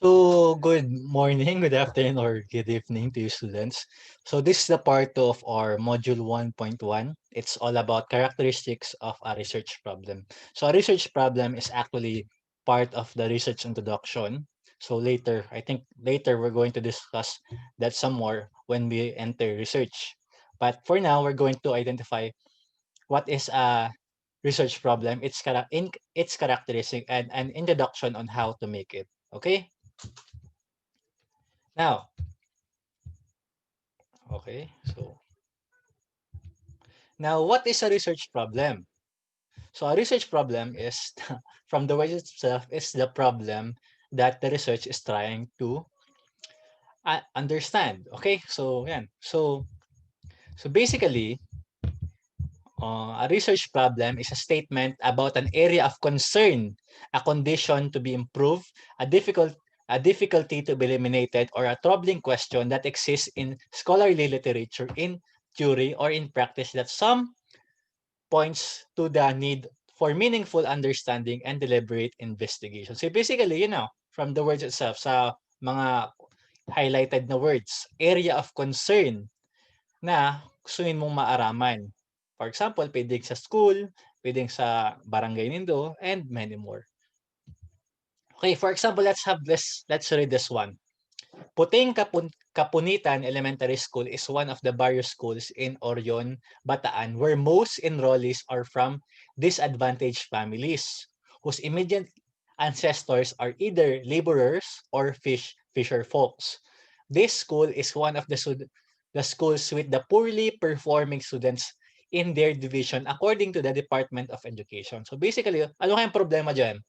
So, good morning, good afternoon, or good evening to you students. So, this is the part of our module 1.1. It's all about characteristics of a research problem. So, a research problem is actually part of the research introduction. So, later, I think later we're going to discuss that some more when we enter research. But for now, we're going to identify what is a research problem, its characteristic, and an introduction on how to make it. Okay? Now, okay, so now what is a research problem? So a research problem is, from the word itself, is the problem that the research is trying to understand. Okay, so yan. So basically, a research problem is a statement about an area of concern, a condition to be improved, a difficulty to be eliminated, or a troubling question that exists in scholarly literature, in theory, or in practice that some points to the need for meaningful understanding and deliberate investigation. So basically, from the words itself, sa mga highlighted na words, area of concern na gustuin mong maaraman. For example, pwedeng sa school, pwedeng sa barangay nindo, and many more. Okay, for example, let's read this one. Puting Kapunitan Elementary School is one of the various schools in Orion, Bataan, where most enrollees are from disadvantaged families whose immediate ancestors are either laborers or fisher folks. This school is one of the schools with the poorly performing students in their division according to the Department of Education. So basically, ano kayang problema dyan?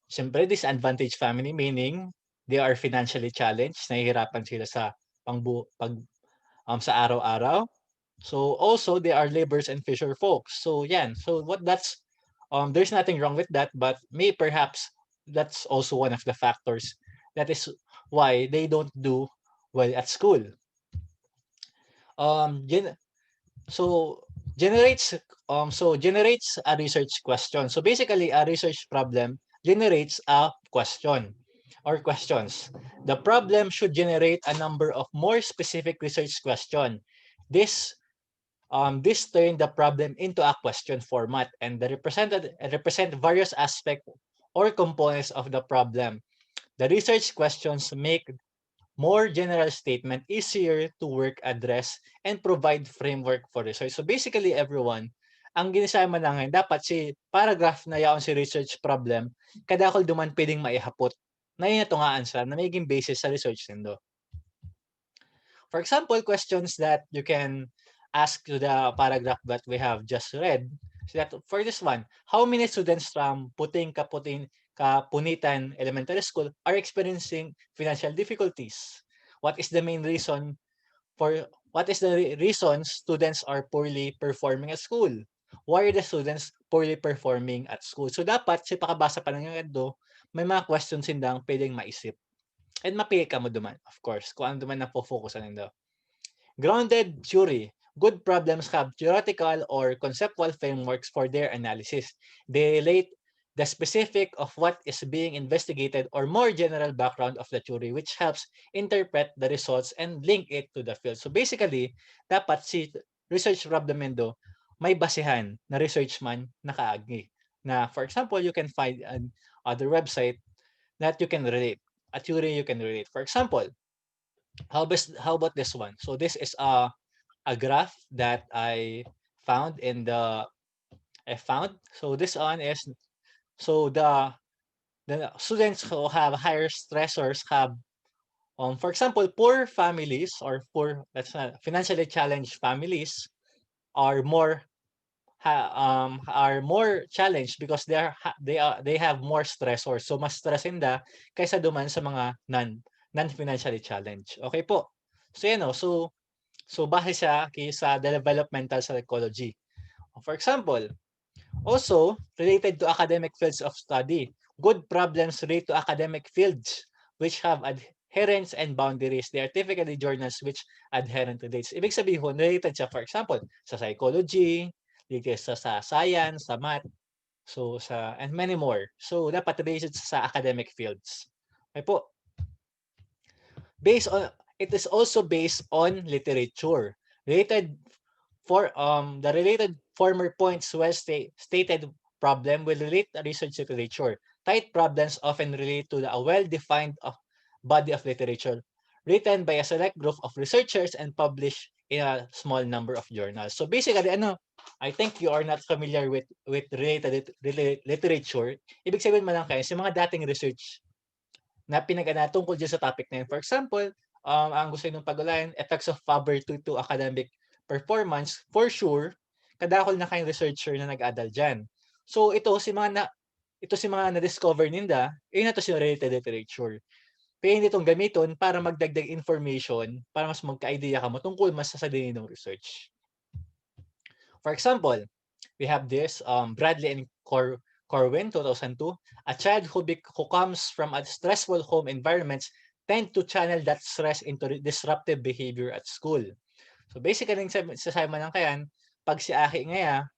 Siyempre, disadvantaged family, meaning they are financially challenged, nahihirapan sila sa sa araw-araw. So also they are laborers and fisher folks. So yan. So what that's there's nothing wrong with that, but may perhaps that's also one of the factors that is why they don't do well at school. Um gen- so generates a research question. So basically a research problem generates a question or questions. The problem should generate a number of more specific research question. This turn the problem into a question format and represent various aspects or components of the problem. The research questions make more general statement easier to work, address, and provide framework for research. So basically, everyone, ang ginisama na ngayon, dapat si paragraph na yaon si research problem, kadakol duman pwedeng maihapot na yun nga answer na magiging basis sa research nindo. For example, questions that you can ask to the paragraph that we have just read. So that for this one, how many students from Kapunitan Elementary School are experiencing financial difficulties? What is the main reason what is the reason students are poorly performing at school? Why are the students poorly performing at school? So dapat sa pakabasa pa lang yung may mga questions sindang pwedeng maisip. And mapili ka mo duman, of course, kung ano duman na po-focusan nindo. Grounded theory. Good problems have theoretical or conceptual frameworks for their analysis. They relate the specific of what is being investigated or more general background of the theory which helps interpret the results and link it to the field. So basically, dapat si research problem endo may basehan na research man nakaagi. Na for example, you can find an other website that you can relate, a theory you can relate. For example, how about this one? So this is a graph that found in the I found. So this one is so the students who have higher stressors have for example poor families or poor that's not financially challenged families are are more challenged because they have more stressors. So mas stressinda kaysa duman sa mga non-financially challenged. Okay po. So yan o. So base siya sa developmental psychology. For example, also related to academic fields of study, good problems relate to academic fields which have adherence and boundaries. They are typically journals which adherent to dates. Ibig sabihin, related siya, for example, sa psychology, related sa science, sa math, and many more. So dapat related sa academic fields. Ay po, based on it is also based on literature. Related for the related former points stated problem will relate to research literature. Tight problems often relate to a well-defined body of literature written by a select group of researchers and published in a small number of journals. So basically, I think you are not familiar with literature. Ibig sabihin mo lang kayo, yung mga dating research na tungkol dyan sa topic na yun. For example, ang gusto nyung pag-ulayan, effects of poverty to academic performance, for sure, kadakol na kayong researcher na nag-adal dyan. So ito si mga na-discover ninda, yun na to si related literature. Pwede itong gamiton para magdagdag information para mas magka-idea ka mo tungkol mas sa sadili ng research. For example, we have this Bradley and Corwin, 2002. A child who comes from a stressful home environments tend to channel that stress into disruptive behavior at school. So basically, sasabi man lang kayan, pag si Aki ngaya,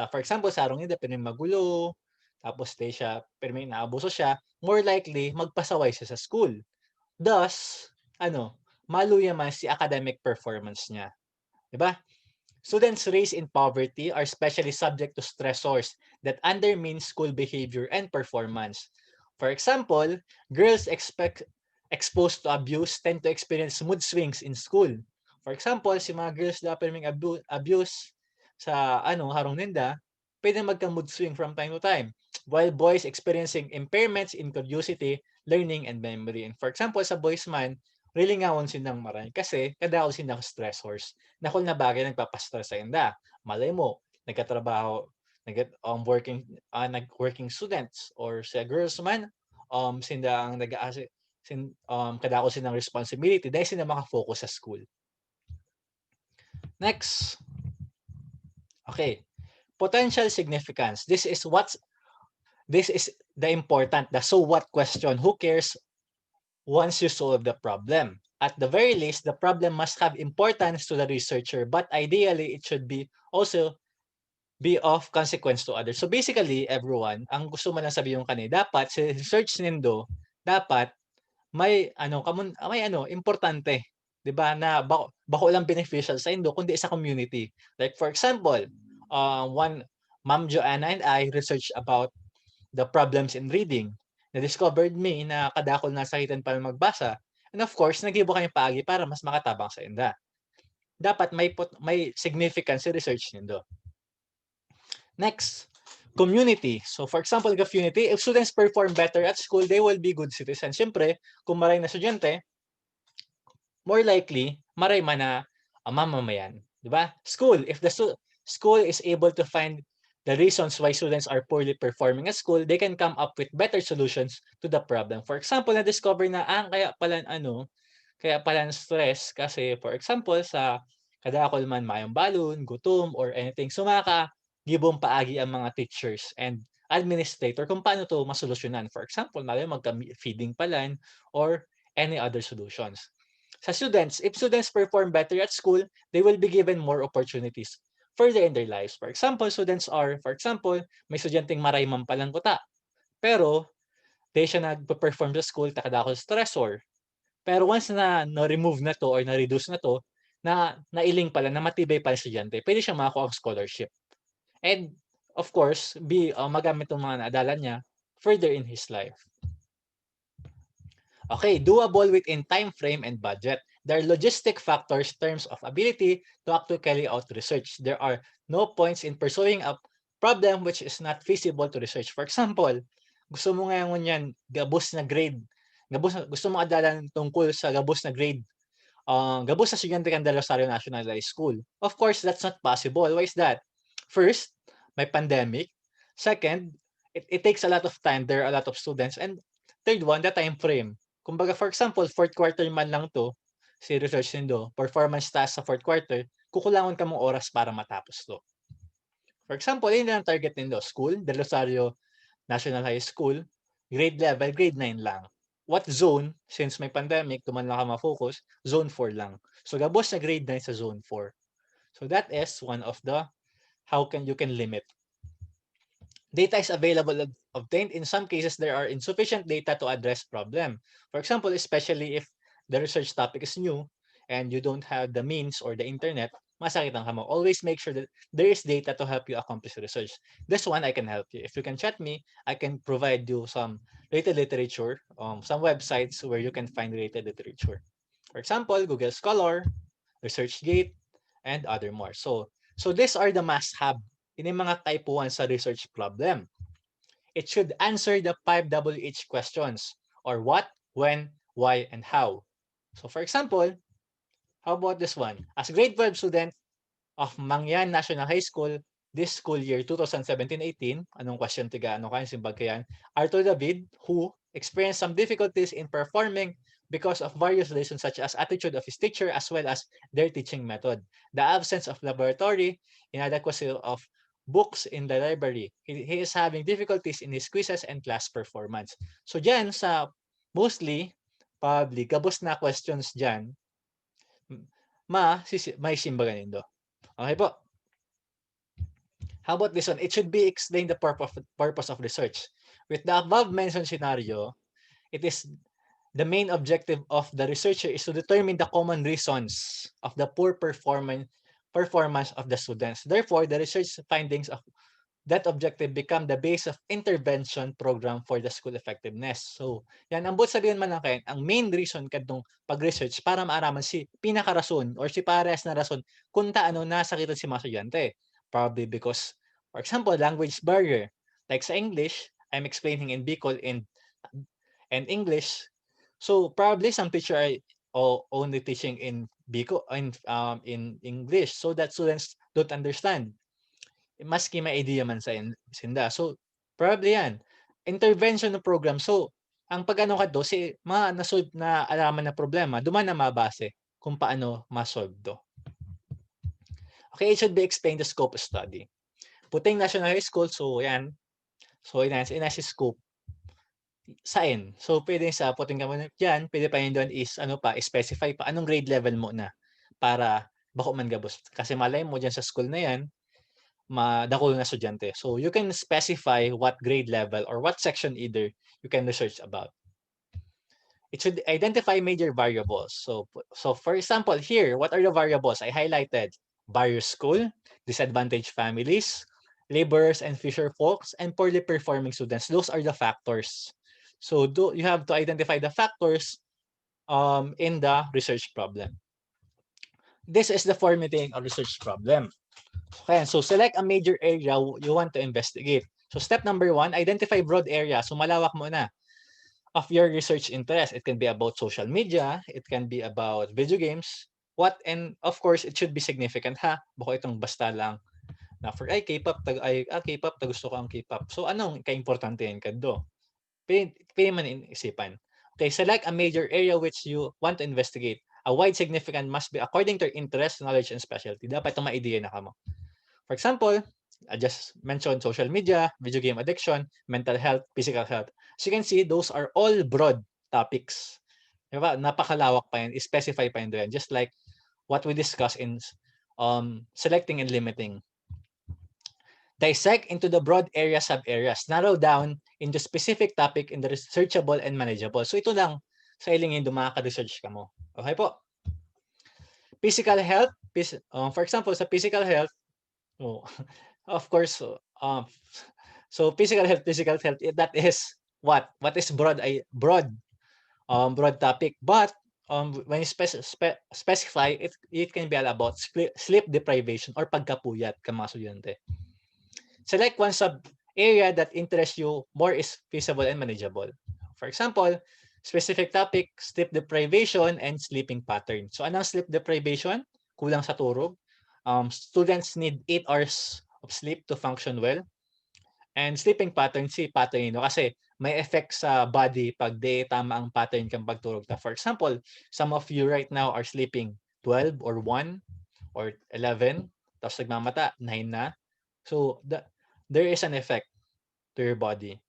for example, sa arong nila, pirming magulo, tapos siya, pirming naabuso siya, more likely, magpasaway siya sa school. Thus, maluya man si academic performance niya. Diba? Students raised in poverty are especially subject to stressors that undermine school behavior and performance. For example, girls exposed to abuse tend to experience mood swings in school. For example, si mga girls na may abuse sa harong ninda, pwede magka-mood swing from time to time. While boys experiencing impairments in curiosity, learning, and memory. And for example, sa boys man, really ngawon silang maray kasi kadao silang stressors na kung na bagay nagpapastress sa inda. Malay mo, nagkatrabaho, nag-working students or sa girls man, sinda ang kadako silang responsibility dahil sila makafocus sa school. Next. Okay. Potential significance. This is the important, the so what question. Who cares once you solve the problem? At the very least, the problem must have importance to the researcher, but ideally, it should be also be of consequence to others. So basically, everyone, ang gusto mo lang sabihin kanina, dapat sa research nindo, dapat may importante, 'di ba? Na bako lang beneficial sa indo kundi sa community. Like for example, one Ma'am Joanna and I researched about the problems in reading. Na-discovered me na kadakol na sakitan pa magbasa. And of course, nagibo kami paagi para mas makatabang sa inda. Dapat may significance sa research nindo. Next, community. So for example, community, if students perform better at school, they will be good citizens. Siyempre, kung maray na estudyante, more likely, maray man na mamamayan. Diba? School, if the school is able to find the reasons why students are poorly performing at school, they can come up with better solutions to the problem. For example, na-discover na kaya pala stress kasi for example sa kadakol man mayong balon, gutom or anything sumaka, gibong paagi ang mga teachers and administrator kung paano to masolusyonan. For example, magka-feeding palan or any other solutions. Sa students, if students perform better at school, they will be given more opportunities further in their lives. For example, may estudyanteng marayman palang kuta. Pero, di siya nag-perform sa school, takadako stressor. Pero once na na-remove na to or na-reduce na to, na nailing pala, na matibay pala estudyante, pwede siyang makakuha ang scholarship. And, of course, magamit ng mga naadalan niya further in his life. Okay, doable within time frame and budget. There are logistic factors in terms of ability to actually carry out research. There are no points in pursuing a problem which is not feasible to research. For example, gusto mo ngayon yan, gabos na grade. Gusto mo adalan tungkol sa gabos na grade. Gabos na estudyante kang Rosario National High School. Of course, that's not possible. Why is that? First, may pandemic. Second, it takes a lot of time. There are a lot of students. And third one, the time frame. Kumbaga, for example, fourth quarter man lang to, si research nindo, performance task sa fourth quarter, kukulangan ka mong oras para matapos to. For example, yun lang target nindo, school, Del Rosario National High School, grade level, grade 9 lang. What zone, since may pandemic, tuman lang ka ma-focus, zone 4 lang. So, gabos na grade 9 sa zone 4. So, that is one of the how you can limit. Data is available obtained. In some cases, there are insufficient data to address problem. For example, especially if the research topic is new and you don't have the means or the internet, masakit ang kamo. Always make sure that there is data to help you accomplish research. This one, I can help you. If you can chat me, I can provide you some related literature, some websites where you can find related literature. For example, Google Scholar, ResearchGate, and other more. So these are the must-have in yung mga type 1 sa research problem. It should answer the 5 WH questions, or what, when, why, and how. So for example, how about this one? As grade 12 student of Mangyan National High School, this school year 2017-18, anong question tiga, ano kayan, simbag kayan, Arthur David, who experienced some difficulties in performing because of various reasons such as attitude of his teacher as well as their teaching method, the absence of laboratory, inadequacy of books in the library. He is having difficulties in his quizzes and class performance. So dyan sa mostly, probably, gabos na questions dyan, may simbagan nindo. Okay po. How about this one? It should be explained the purpose of research. With the above mentioned scenario, it is the main objective of the researcher is to determine the common reasons of the poor performance of the students. Therefore, the research findings of that objective become the base of intervention program for the school effectiveness. So, yan, ang sabihin man lang kayo, ang main reason kadtong pag-research para maaraman si pinakarason or si pares na rason kung taano nasakitan si mga estudyante. Probably because, for example, language barrier. Like sa English, I'm explaining in Bicol and English. So, probably some teacher are only teaching in Bicol in English so that students don't understand. Maski may idea man sa sinda. So, probably yan. Intervention ng program. So, ang pag-ano ka do, si nasolve na alaman na problema, duman na mabase kung paano masolve do. Okay, it should be explained the scope of study. Puting National High School, so yan. So, ina si scope. Saan? So, pwede sa puting ka muna dyan, pwede pa yun doon is, specify pa, anong grade level mo na para bako man gabos. Kasi malay mo dyan sa school na yan, madako na estudyante. So, you can specify what grade level or what section either you can research about. It should identify major variables. So for example, here, what are the variables? I highlighted barrier school, disadvantaged families, laborers and fisher folks, and poorly performing students. Those are the factors. So you have to identify the factors in the research problem. This is the formulating a research problem. Okay, so select a major area you want to investigate. So step number 1, identify broad area. So malawak mo na of your research interest. It can be about social media, it can be about video games, and of course, it should be significant ha. Bako itong basta lang na for K-pop, K-pop, gusto ko ang K-pop. So anong kaimportante yan kadto? Pwede man isipan. Okay, select a major area which you want to investigate. A wide significant must be according to your interest, knowledge, and specialty. Dapat itong ma-idea na kamo. For example, I just mentioned social media, video game addiction, mental health, physical health. As you can see, those are all broad topics. Diba? Napakalawak pa yan, specify pa yan doon. Just like what we discussed in selecting and limiting. Dissect into the broad area sub-areas. Narrow down into specific topic in the researchable and manageable. So ito lang sa ilingin dumaka-research ka mo. Okay po? Physical health, for example, sa physical health, of course, so physical health, that is what is broad topic, but when you specify it can be all about sleep deprivation or pagkapuyat ka mga estudyante. Select one sub area that interests you more is feasible and manageable. For example, specific topic, sleep deprivation and sleeping pattern. So anong sleep deprivation? Kulang sa turog. Students need 8 hours of sleep to function well. And sleeping pattern, pattern nyo kasi may effect sa body pag di tama ang pattern kang pagturog. For example, some of you right now are sleeping 12 or 1 or 11, tapos nagmamata, 9 na. So there is an effect to your body.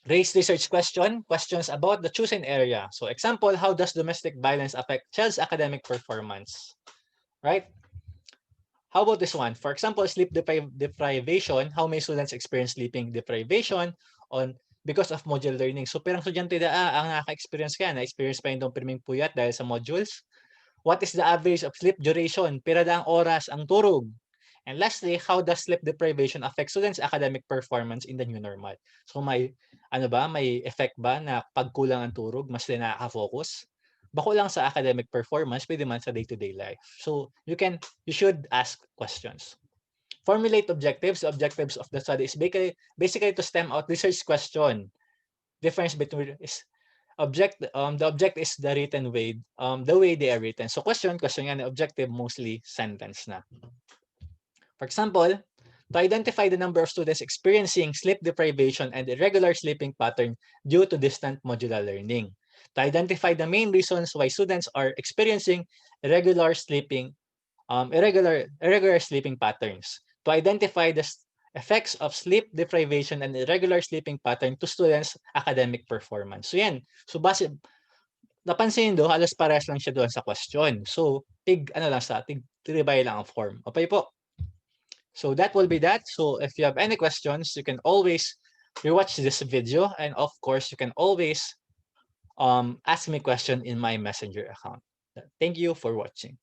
Raise research questions about the chosen area. So example, how does domestic violence affect child's academic performance? Right? How about this one? For example, sleep deprivation. How many students experience sleeping deprivation on because of module learning? So, pirang estudyante ang nakaka-experience ka, na-experience pa yung priming puyat dahil sa modules. What is the average of sleep duration? Pira daang oras ang turog. And lastly, how does sleep deprivation affect students' academic performance in the new normal? So may may effect ba na pagkulang ang turog, mas din nakaka-focus? Bako lang sa academic performance, pwede man sa day-to-day life. So you should ask questions. Formulate objectives. The objectives of the study is basically to stem out research question. Difference between is the object is the written way, the way they are written. So question yan, objective mostly sentence na. For example, to identify the number of students experiencing sleep deprivation and irregular sleeping pattern due to distant modular learning. To identify the main reasons why students are experiencing irregular sleeping patterns. To identify the effects of sleep deprivation and irregular sleeping pattern to students' academic performance. So yan. So base napansin do halos parehas lang siya doon sa question. So tig tribay lang ang form. Okay po. So that will be that. So if you have any questions, you can always rewatch this video, and of course, you can always ask me question in my messenger account. Thank you for watching.